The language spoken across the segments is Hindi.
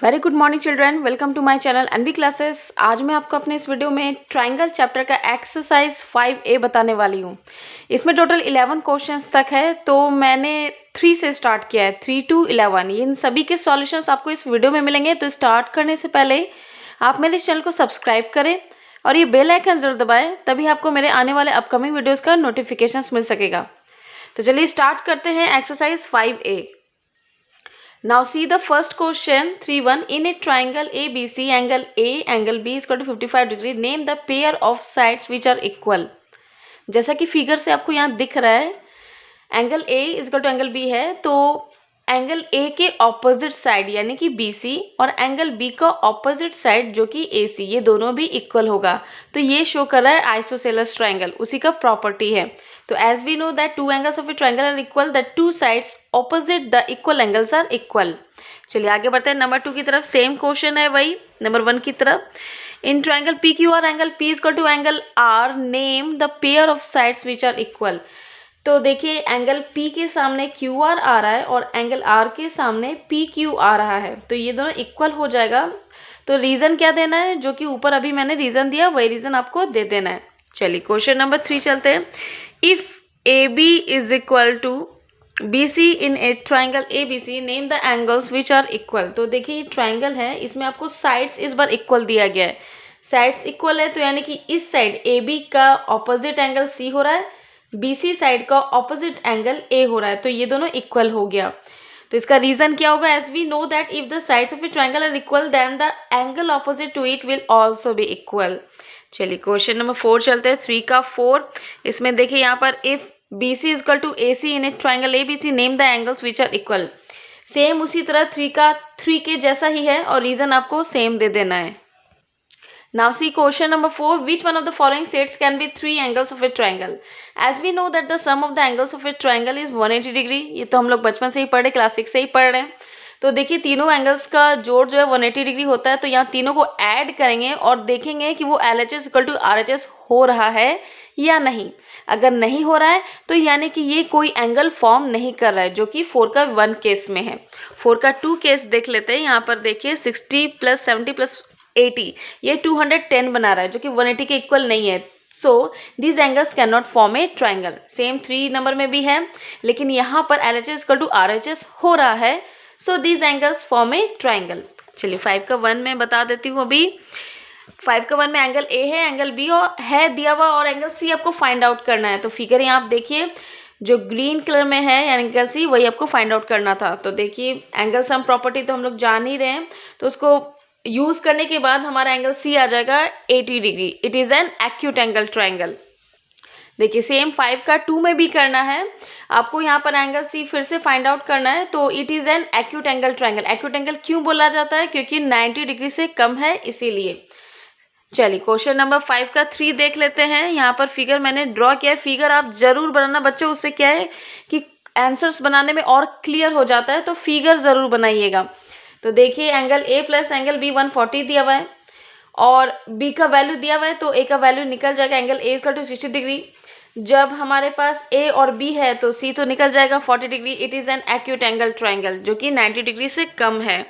Very good morning children, welcome to my channel NB classes. आज मैं आपको अपने इस वीडियो में ट्राइंगल चैप्टर का एक्सरसाइज 5A बताने वाली हूँ। इसमें टोटल 11 क्वेश्चंस तक है, तो मैंने 3 से स्टार्ट किया है, 3 to 11। इन सभी के सॉल्यूशंस आपको इस वीडियो में मिलेंगे। तो स्टार्ट करने से पहले आप मेरे चैनल को सब्सक्राइब करें और ये बेल आइकन जरूर दबाएं, तभी आपको मेरे आने वाले अपकमिंग वीडियोज़ का नोटिफिकेशन मिल सकेगा। तो चलिए स्टार्ट करते हैं exercise 5A। Now see the first question 3-1. In a triangle ABC, angle A, angle B is equal to 55 degree. Name the pair of sides which are equal. जैसा कि फिगर से आपको यहाँ दिख रहा है, angle A is equal to angle B है, तो एंगल A के ऑपोजिट साइड यानी कि BC और एंगल B का ऑपोजिट साइड जो कि AC, ये दोनों भी इक्वल होगा। तो ये शो कर रहा है आइसोसेलेस ट्राइंगल, उसी का प्रॉपर्टी है। तो as we know that two angles of a triangle are equal, the two sides opposite the equal angles are equal. चलिए आगे बढ़ते हैं नंबर 2 की तरफ। सेम क्वेश्चन है वही नंबर 1 की तरफ। In triangle P Q R angle P is equal to angle R, name the pair of sides which are equal. तो देखिए एंगल P के सामने QR आ रहा है और एंगल R के सामने PQ आ रहा है, तो ये दोनों इक्वल हो जाएगा। तो रीज़न क्या देना है, जो कि ऊपर अभी मैंने रीज़न दिया वही रीज़न आपको दे देना है। चलिए क्वेश्चन नंबर 3 चलते हैं। If AB is equal to BC in a triangle ABC, name the angles which are equal. तो देखिए ये ट्राइंगल है, इसमें आपको साइड्स इस बार इक्वल दिया गया है। साइड्स इक्वल है तो यानी कि इस साइड AB का ऑपोजिट एंगल C हो रहा है, BC साइड का ऑपोजिट एंगल A हो रहा है, तो ये दोनों इक्वल हो गया। तो इसका रीजन क्या होगा, as we know that if the sides of a triangle are equal then the angle opposite to it will also be equal. चलिए क्वेश्चन नंबर 4 चलते हैं, 3 का 4। इसमें देखिए यहाँ पर if BC is equal to AC in a triangle ABC, name the angles which are equal. Same उसी तरह 3 का 3 के जैसा ही है और रीजन आपको सेम दे देना है। Now see question number 4. Which one of the following sets can be 3 angles of a triangle? As we know that the sum of the angles of a triangle is 180 degree. ये तो हम लोग बचपन से ही पढ़े, क्लास 6 से ही पढ़ रहे हैं। तो देखिए तीनों एंगल्स का जोड़ जो है 180 डिग्री होता है, तो यहाँ तीनों को ऐड करेंगे और देखेंगे कि वो LHS इक्वल टू RHS हो रहा है या नहीं। अगर नहीं हो रहा है तो यानी कि ये कोई एंगल फॉर्म नहीं कर रहा है, जो कि 4 का 1 केस में है। 4 का 2 केस देख लेते हैं। यहाँ पर देखिए 60 + 70 + 80, ये 210 बना रहा है, जो कि 180 के इक्वल नहीं है। So these angles can not form A triangle. Same 3 number में भी है, लेकिन यहाँ पर LHS इक्वल टू RHS हो रहा है, so these angles form A triangle. चलिए 5 का 1 में बता देती हूँ। अभी 5 का 1 में एंगल A है, एंगल B है दिया हुआ और एंगल C आपको फाइंड आउट करना है। तो फिगर यहाँ आप देखिए जो ग्रीन कलर में है एंगल C, वही आपको फाइंड आउट करना था। तो देखिए एंगल सम प्रॉपर्टी तो हम लोग जान ही रहे हैं, तो उसको यूज करने के बाद हमारा एंगल C आ जाएगा 80 degree. It is an acute angle triangle. देखिए सेम 5 का 2 में भी करना है आपको। यहाँ पर एंगल C फिर से फाइंड आउट करना है, तो it is an acute angle triangle. Acute angle क्यों बोला जाता है, क्योंकि 90 डिग्री से कम है, इसीलिए। चलिए क्वेश्चन नंबर 5 का 3 देख लेते हैं। यहाँ पर फिगर मैंने ड्रॉ किया है। फिगर आप जरूर बनाना बच्चों, उससे क्या है कि आंसर्स बनाने में और क्लियर हो जाता है, तो फिगर जरूर बनाइएगा। तो देखिए angle A plus angle B 140 दिया हुआ है और B का वैल्यू दिया हुआ है, तो A का वैल्यू निकल जाएगा। Angle A equal to 60 degree. जब हमारे पास A और B है तो C तो निकल जाएगा 40 degree. It is an acute angle triangle, जो कि 90 डिग्री से कम है।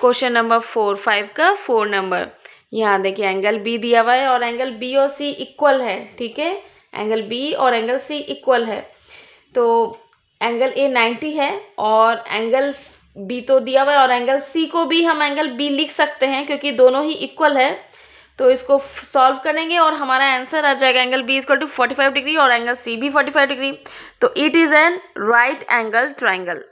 क्वेश्चन नंबर 4, 5 का 4 नंबर। यहाँ देखिए एंगल B दिया हुआ है और एंगल B और C इक्वल है, ठीक है। एंगल B और एंगल C इक्वल है, तो एंगल A 90 है और एंगल B तो दिया हुआ है और एंगल C को भी हम एंगल B लिख सकते हैं, क्योंकि दोनों ही इक्वल है। तो इसको सॉल्व करेंगे और हमारा आंसर आ जाएगा angle B equal to 45 degree और एंगल C भी 45 डिग्री। तो it is an right angle triangle.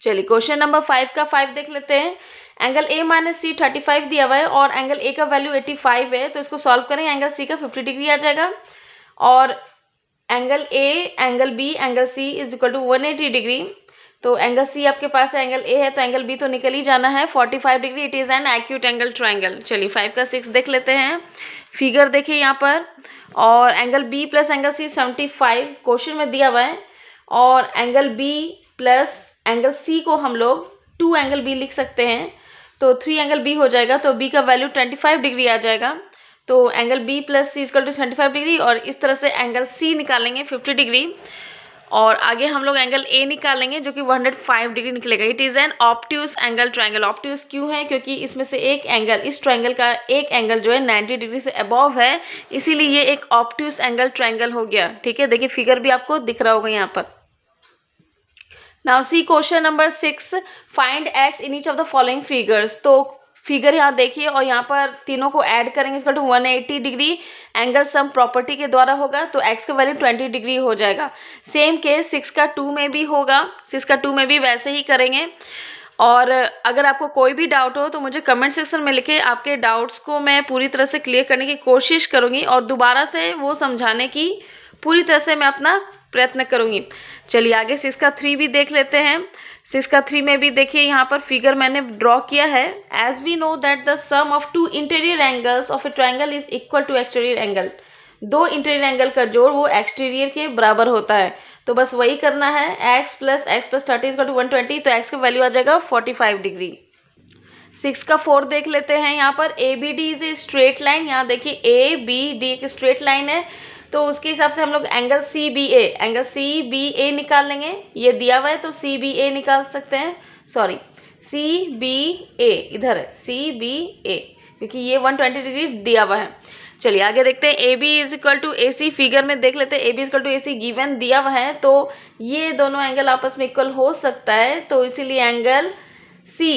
चलिए क्वेश्चन नंबर 5 का 5 देख लेते हैं। एंगल A माइनस C 35 दिया हुआ है और एंगल A का वैल्यू 85 है, तो इसको सॉल्व करेंगे। एंगल C का 50 डिग्री आ जाएगा और angle A, angle B, angle C is equal to 180 degree. तो एंगल C आपके पास है, एंगल A है, तो एंगल B तो निकल ही जाना है 45 degree. It is an acute angle triangle. चलिए 5 का 6 देख लेते हैं। फिगर देखिए यहाँ पर, और angle B plus angle C 75 question में दिया हुआ है और angle B plus angle C को हम लोग 2 एंगल B लिख सकते हैं, तो 3 एंगल B हो जाएगा। तो B का वैल्यू 25 डिग्री आ जाएगा। तो angle B plus C equal to 75 degree और इस तरह से एंगल C निकालेंगे 50 डिग्री और आगे हम लोग एंगल ए निकालेंगे जो कि 105 डिग्री निकलेगा। It is N obtuse angle triangle. Obtuse क्यों है? क्योंकि इसमें से एक एंगल, इस ट्रायंगल का एक एंगल जो है 90 डिग्री से अबव है, इसीलिए ये एक ऑब्ट्यूज एंगल ट्रायंगल हो गया। ठीक है, देखिए फिगर भी आपको दिख रहा होगा यहाँ पर। Now C question number 6, find x in each of the following figures. तो फिगर यहाँ देखिए और यहाँ पर तीनों को ऐड करेंगे, इसका टू 180 डिग्री एंगल सम प्रॉपर्टी के द्वारा होगा, तो x का वैल्यू 20 डिग्री हो जाएगा। सेम केस 6 का 2 में भी होगा, 6 का 2 में भी वैसे ही करेंगे। और अगर आपको कोई भी डाउट हो तो मुझे कमेंट सेक्शन में लिखे, आपके डाउट्स को मैं पूरी तरह से क्लियर करने की कोशिश करूँगी और दोबारा से वो समझाने की पूरी तरह से मैं अपना प्रयत्न करूँगी। चलिए आगे 6 का 3 भी देख लेते हैं। 6 का 3 में भी देखिए यहाँ पर फिगर मैंने ड्रॉ किया है। As we know that the sum of two interior angles of a triangle is equal to exterior angle. दो इंटीरियर एंगल का जोड़ वो एक्सटीरियर के बराबर होता है, तो बस वही करना है। x plus 30 is equal to 120, तो x का वैल्यू आ जाएगा 45 डिग्री। 6 का 4 देख लेते हैं। यहाँ पर A B D is a straight line. यहाँ देखिए ए बी डी एक स्ट्रेट लाइन है, तो उसके हिसाब से हम लोग एंगल सी बी ए निकाल लेंगे। ये दिया हुआ है तो सी बी ए निकाल सकते हैं, सॉरी सी बी ए इधर है, सी बी ए, क्योंकि ये 120 डिग्री दिया हुआ है। चलिए आगे देखते हैं। A B is equal to A C, figure में देख लेते हैं। A B is equal to A C given दिया हुआ है, तो ये दोनों एंगल आपस में इक्वल हो सकता है, तो इसीलिए angle C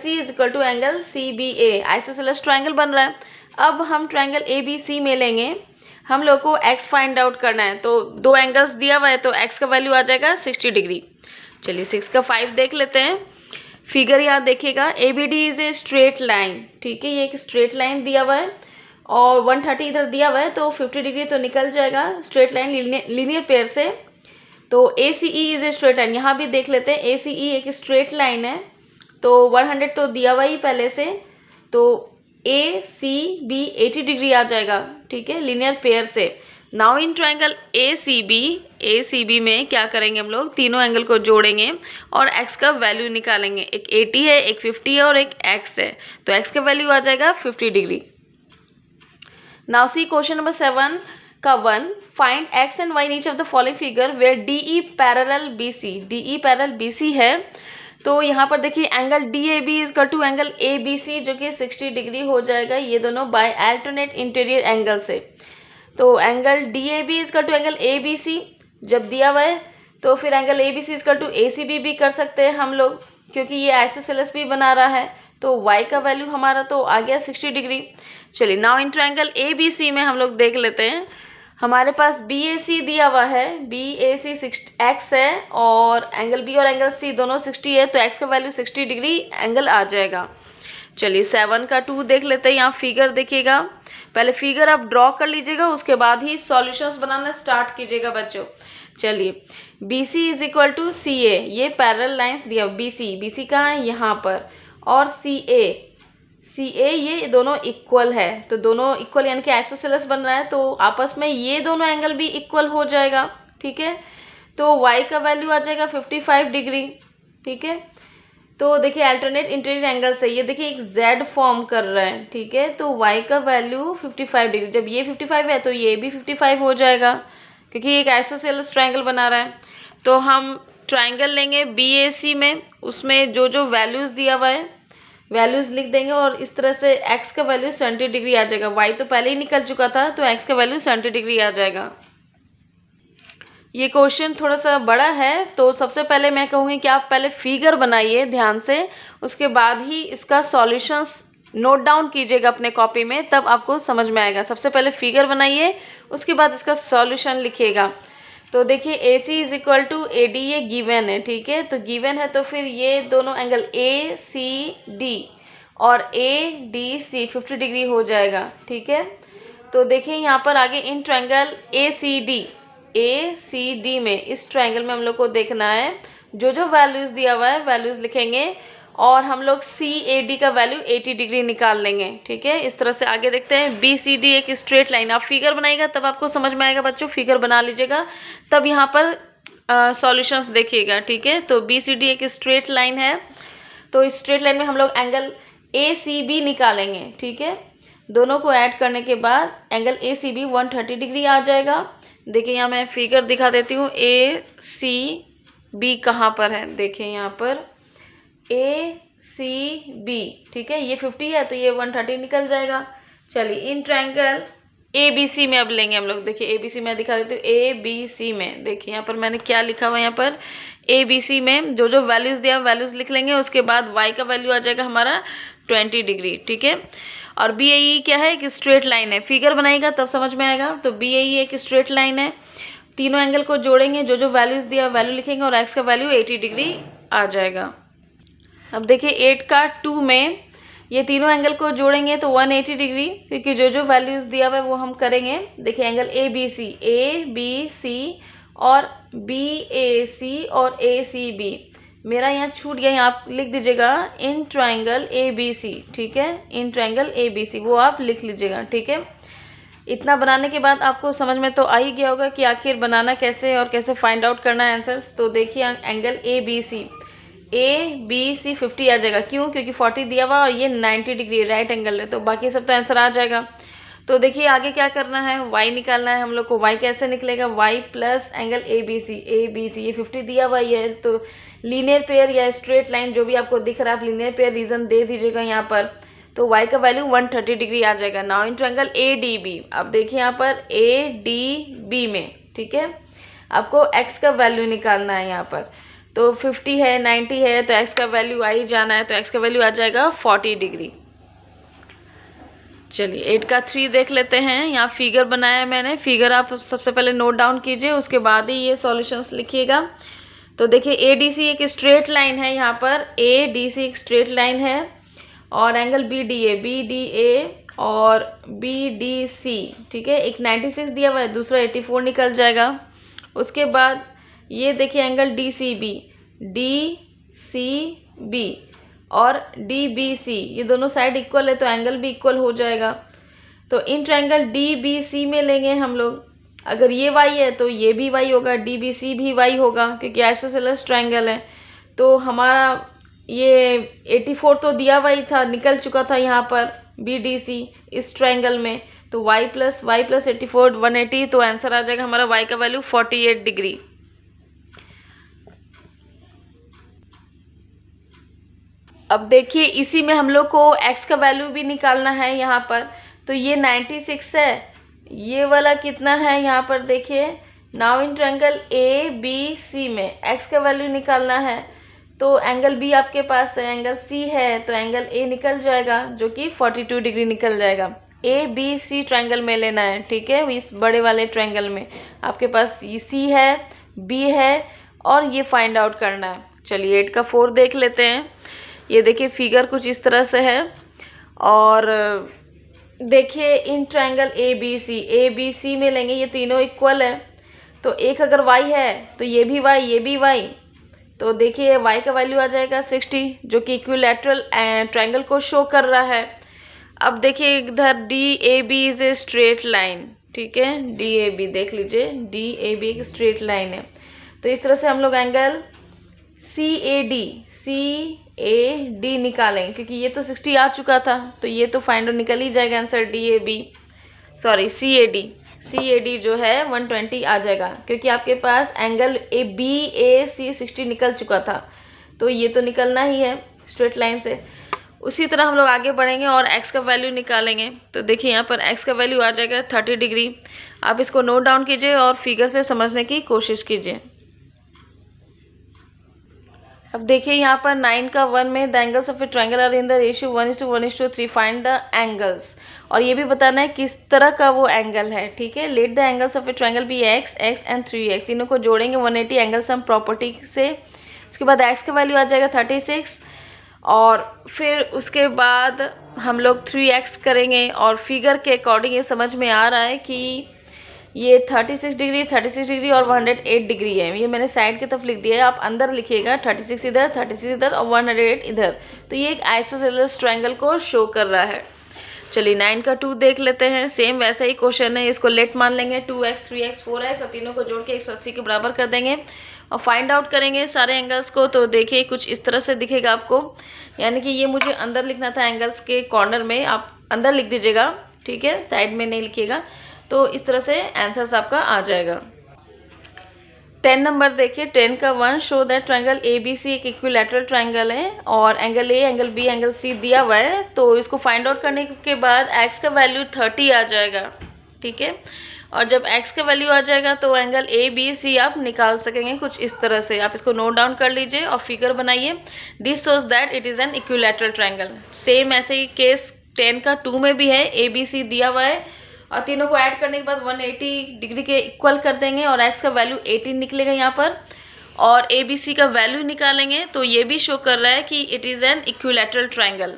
is equal to angle C B A, isosceles triangle बन रहा है। अब हम ट्रायंगल ए बी सी में लेंगे, हम लोग को x फाइंड आउट करना है, तो दो एंगल्स दिया हुआ है तो x का वैल्यू आ जाएगा 60 डिग्री। चलिए 6 का 5 देख लेते हैं। फिगर यहाँ देखिएगा, A B D is a straight line. ठीक है, ये एक स्ट्रेट लाइन दिया हुआ है और 130 इधर दिया हुआ है, तो 50 डिग्री तो निकल जाएगा स्ट्रेट लाइन लीनियर पेयर से। तो A C E is a straight line, यहाँ भी देख लेते हैं। ए सी ई एक स्ट्रेट लाइन है, तो 100 तो दिया हुआ ही पहले से, तो ए सी बी 80 डिग्री आ जाएगा। ठीक है, लीनियर पेयर से। Now in triangle A C B में क्या करेंगे, हम लोग तीनों एंगल को जोड़ेंगे और x का वैल्यू निकालेंगे। एक 80 है, एक 50 है और एक x है, तो x का वैल्यू आ जाएगा 50 degree. Now C question number 7 का 1, find x and y in each of the following figure where DE parallel BC। DE parallel BC है, तो यहाँ पर देखिए angle DAB is equal to angle ABC जो कि 60 डिग्री हो जाएगा, ये दोनों बाय अल्टरनेट इंटीरियर एंगल से। तो angle DAB is equal to angle ABC जब दिया हुआ है, तो फिर angle ABC is equal to ACB भी कर सकते हैं हम लोग, क्योंकि ये आइसोसेलेस भी बना रहा है, तो y का वैल्यू हमारा तो आ गया 60 डिग्री। चलिए नाउ इन ट्रायंगल ABC में हम लोग देख लेते हैं। हमारे पास BAC दिया हुआ है, BAC x है और एंगल B और एंगल C दोनों 60 है, तो x का वैल्यू 60 डिग्री एंगल आ जाएगा। चलिए 7 का 2 देख लेते हैं। यहाँ फिगर देखिएगा, पहले फिगर आप ड्रॉ कर लीजिएगा, उसके बाद ही सॉल्यूशंस बनाना स्टार्ट कीजिएगा बच्चों। चलिए BC is equal to CA, ये पैरेलल लाइंस दिया। BC कहाँ है, यहाँ पर, और CA ये दोनों इक्वल है, तो दोनों इक्वल यानी कि आइसोसेलेस बन रहा है, तो आपस में ये दोनों एंगल भी इक्वल हो जाएगा। ठीक है, तो y का वैल्यू आ जाएगा 55 डिग्री। ठीक है, तो देखिए अल्टरनेट इंटीरियर एंगल से ये देखिए एक Z फॉर्म कर रहा है। ठीक है, तो y का वैल्यू 55 डिग्री, जब ये 55 है तो ये भी 55 हो जाएगा, क्योंकि एक आइसोसेलेस ट्रायंगल बना रहा है। तो हम ट्रायंगल लेंगे BAC में, उसमें जो जो वैल्यूज़ दिया हुआ है वैल्यूज़ लिख देंगे और इस तरह से x का वैल्यू 70 डिग्री आ जाएगा। y तो पहले ही निकल चुका था, तो x का वैल्यू 70 डिग्री आ जाएगा। ये क्वेश्चन थोड़ा सा बड़ा है, तो सबसे पहले मैं कहूँगी कि आप पहले फिगर बनाइए ध्यान से, उसके बाद ही इसका सॉल्यूशंस नोट डाउन कीजिएगा अपने कॉपी में, तब आपको समझ में आएगा। सबसे पहले फिगर बनाइए, उसके बाद इसका सॉल्यूशन लिखिएगा। तो देखिए AC is equal to AD ये गिवन है। ठीक है, तो गिवन है तो फिर ये दोनों एंगल ACD और ADC 50 डिग्री हो जाएगा। ठीक है, तो देखिए यहाँ पर आगे इन ट्रायंगल ACD में, इस ट्रायंगल में हम लोग को देखना है जो जो वैल्यूज़ दिया हुआ है वैल्यूज़ लिखेंगे और हम लोग CAD का वैल्यू 80 डिग्री निकाल लेंगे। ठीक है, इस तरह से आगे देखते हैं। BCD एक स्ट्रेट लाइन, आप फिगर बनाइएगा तब आपको समझ में आएगा बच्चों, फिगर बना लीजिएगा तब यहाँ पर सॉल्यूशंस देखिएगा। ठीक है, तो BCD एक स्ट्रेट लाइन है, तो इस स्ट्रेट लाइन में हम लोग एंगल ACB निकालेंगे। ठीक है, दोनों को ऐड करने के बाद angle A C B 130 degree आ जाएगा। देखिए यहाँ मैं फिगर दिखा देती हूँ, ए सी बी कहाँ पर है, देखिए यहाँ पर ए सी बी, ठीक है, ये 50 है तो ये 130 निकल जाएगा। चलिए इन ट्रायंगल ए बी सी में अब लेंगे हम लोग। देखिए ए बी सी में दिखा देती हूँ, ए बी सी में देखिए यहाँ पर मैंने क्या लिखा हुआ है, यहाँ पर ए बी सी में जो जो वैल्यूज़ दिया वैल्यूज़ लिख लेंगे। उसके बाद वाई का वैल्यू आ जाएगा हमारा 20 डिग्री, ठीक है। और बी ए ई क्या है, एक स्ट्रेट लाइन है, फिगर बनाएगा तब समझ में आएगा। तो बी ए ई एक स्ट्रेट लाइन है, तीनों एंगल को जोड़ेंगे, जो जो वैल्यूज़ दिया वैल्यू लिखेंगे और एक्स का वैल्यू 80 डिग्री आ जाएगा। अब देखिए 8 का 2 में ये तीनों एंगल को जोड़ेंगे तो 180 डिग्री, क्योंकि जो जो वैल्यूज़ दिया हुआ है वो हम करेंगे। देखिए एंगल ए बी सी और बी ए सी और ए सी बी, मेरा यहाँ छूट गया, यहाँ आप लिख दीजिएगा इन ट्रायंगल ए बी सी, ठीक है, इन ट्रायंगल ए बी सी वो आप लिख लीजिएगा, ठीक है। इतना बनाने के बाद आपको समझ में तो आ ही गया होगा कि आखिर बनाना कैसे और कैसे फाइंड आउट करना है आंसर्स। तो देखिए एंगल ए बी सी 50 आ जाएगा, क्यों, क्योंकि 40 दिया हुआ और ये 90 डिग्री राइट एंगल है, तो बाकी सब तो आंसर आ जाएगा। तो देखिए आगे क्या करना है, y निकालना है हम लोग को। y कैसे निकलेगा, y plus angle A B C ये 50 दिया हुआ है, तो लीनियर पेयर या स्ट्रेट लाइन जो भी आपको दिख रहा है आप लीनियर पेयर रीजन दे दीजिएगा यहाँ पर। तो y का वैल्यू 130 डिग्री आ जाएगा। Now in triangle A D B, अब देखिए यहाँ पर ए डी बी में, ठीक है, आपको x का वैल्यू निकालना है यहाँ पर। तो 50 है 90 है तो x का वैल्यू आ ही जाना है, तो x का वैल्यू आ जाएगा 40 डिग्री। चलिए 8 का 3 देख लेते हैं। यहाँ फिगर बनाया है मैंने, फिगर आप सबसे पहले नोट डाउन कीजिए, उसके बाद ही ये सॉल्यूशंस लिखिएगा। तो देखिए ए डी सी एक स्ट्रेट लाइन है, यहाँ पर ए डी सी एक स्ट्रेट लाइन है, और एंगल बी डी ए और बी डी सी, ठीक है, एक 96 दिया हुआ है, दूसरा 84 निकल जाएगा। उसके बाद ये देखिए एंगल डी सी बी और डी बी सी, ये दोनों साइड इक्वल है तो एंगल भी इक्वल हो जाएगा। तो in triangle D B C में लेंगे हम लोग, अगर ये y है तो ये भी y होगा, डी बी सी भी y होगा, क्योंकि आइसोसेलेस ट्रायंगल है। तो हमारा ये 84 तो दिया हुआ ही था, निकल चुका था यहाँ पर बी डी सी इस ट्रायंगल में, तो y प्लस 84 180, तो आंसर आ जाएगा हमारा y का वैल्यू 48 डिग्री। अब देखिए इसी में हम लोग को x का वैल्यू भी निकालना है यहाँ पर। तो ये 96 है, ये वाला कितना है यहाँ पर देखिए। Now in triangle A B C में x का वैल्यू निकालना है, तो एंगल b आपके पास है, एंगल c है, तो एंगल a निकल जाएगा जो कि 42 डिग्री निकल जाएगा। ए बी सी ट्रायंगल में लेना है, ठीक है, इस बड़े वाले ट्रायंगल में आपके पास c है, b है और ये फाइंड आउट करना है। चलिए 8 का 4 देख लेते हैं। ये देखिए फिगर कुछ इस तरह से है, और देखिए इन ट्रायंगल ए बी सी में लेंगे, ये तीनों इक्वल है, तो एक अगर y है तो ये भी y ये भी y, तो देखिए y का वैल्यू आ जाएगा 60, जो कि इक्विलैटरल ट्रायंगल को शो कर रहा है। अब देखिए इधर D A B is a straight line, ठीक है, डी ए बी देख लीजिए, डी ए बी एक स्ट्रेट लाइन है, तो इस तरह से हम लोग एंगल सी ए डी निकालेंगे, क्योंकि ये तो 60 आ चुका था, तो ये तो फाइंड आउट निकल ही जाएगा आंसर सी ए डी जो है 120 आ जाएगा, क्योंकि आपके पास एंगल ए बी ए सी 60 निकल चुका था, तो ये तो निकलना ही है स्ट्रेट लाइन से। उसी तरह हम लोग आगे बढ़ेंगे और x का वैल्यू निकालेंगे। तो देखिए यहाँ पर x का वैल्यू आ जाएगा 30 डिग्री। आप इसको नोट डाउन कीजिए और फिगर से समझने की कोशिश कीजिए। अब देखिए यहाँ पर 9 का 1 में the angles of a triangle are in the ratio 1:1:3, find the angles, और ये भी बताना है किस तरह का वो एंगल है, ठीक है। Let the angles of a triangle be x and 3x, तीनों को जोड़ेंगे 180 एंगल सम प्रॉपर्टी से। उसके बाद x का वैल्यू आ जाएगा 36, और फिर उसके बाद हम लोग 3x करेंगे, और फिगर के अकॉर्डिंग ये समझ में आ रहा है कि ये 36 डिग्री और 108 डिग्री है। ये मैंने साइड की तरफ लिख दिया है, आप अंदर लिखिएगा 36 इधर और 108 इधर, तो ये एक आइसोसेलेस ट्रायंगल को शो कर रहा है। चलिए 9 का 2 देख लेते हैं। सेम वैसा ही क्वेश्चन है, इसको लेट मान लेंगे 2x 3x 4x, और तीनों को जोड़ के 180 के बराबर कर देंगे और फाइंड आउट करेंगे सारे एंगल्स को। तो देखिए कुछ इस तरह से दिखेगा आपको, यानी कि ये मुझे अंदर लिखना था एंगल्स के कॉर्नर में, आप अंदर लिख दीजिएगा, ठीक है, साइड में नहीं लिखिएगा। तो इस तरह से आंसर्स आपका आ जाएगा। 10 नंबर देखिए, 10 का 1, शो दैट ट्रायंगल ABC एक इक्विलैटरल ट्रायंगल है और angle A, angle B, angle C दिया हुआ है। तो इसको फाइंड आउट करने के बाद x का वैल्यू 30 आ जाएगा, ठीक है। और जब x का वैल्यू आ जाएगा तो एंगल ABC आप निकाल सकेंगे कुछ इस तरह से। आप इसको नोट डाउन कर लीजिए और फिगर बनाइए। This shows that it is N equilateral triangle. Same ऐसे ही केस 10 का 2 में भी है, ABC दिया हुआ है और तीनों को ऐड करने के बाद 180 डिग्री के इक्वल कर देंगे और x का वैल्यू 18 निकलेगा यहाँ पर, और ABC का वैल्यू निकालेंगे तो ये भी शो कर रहा है कि it is N equilateral triangle.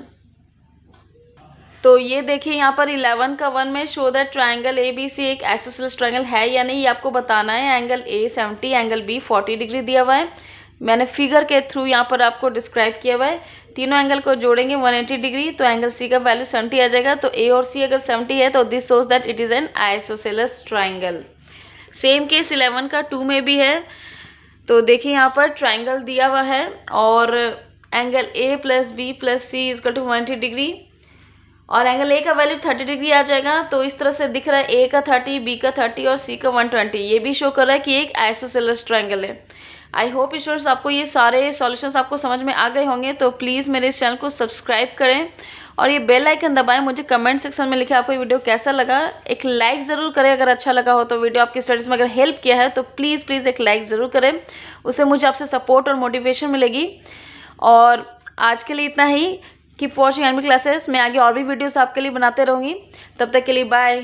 तो ये देखिए यहाँ पर 11 का 1 में शो दैट ट्रायंगल ABC एक आइसोसेलेस ट्रायंगल है या नहीं, ये आपको बताना है। Angle A 70, angle B 40 degree दिया हुआ है। मैंने फिगर के थ्रू यहाँ पर आपको डिस्क्राइब किया हुआ है। तीनों एंगल को जोड़ेंगे 180 डिग्री तो एंगल C का वैल्यू 70 आ जाएगा। तो A और C अगर 70 है तो this shows that it is N isosceles triangle. Same case 11 का 2 में भी है। तो देखिए यहाँ पर ट्रायंगल दिया हुआ है और angle A plus B plus C is equal to 180 degree और एंगल A का वैल्यू 30 डिग्री आ जाएगा। तो इस तरह से दिख रहा है, A का 30, B का 30 और C का 120। ये भी शो कर रहा है कि एक आइसोसेलेस ट्रायंगल है। आई होप स्टूडेंट्स आपको ये सारे सॉल्यूशंस आपको समझ में आ गए होंगे। तो प्लीज़ मेरे इस चैनल को सब्सक्राइब करें और ये बेल आइकन दबाएं। मुझे कमेंट सेक्शन में लिखें आपको ये वीडियो कैसा लगा। एक लाइक ज़रूर करें अगर अच्छा लगा हो तो। वीडियो आपकी स्टडीज़ में अगर हेल्प किया है तो प्लीज़ एक लाइक ज़रूर करें, उससे मुझे आपसे सपोर्ट और मोटिवेशन मिलेगी। और आज के लिए इतना ही। Keep watching NB classes. मैं आगे और भी वीडियोस आपके लिए बनाते रहूँगी। तब तक के लिए बाय।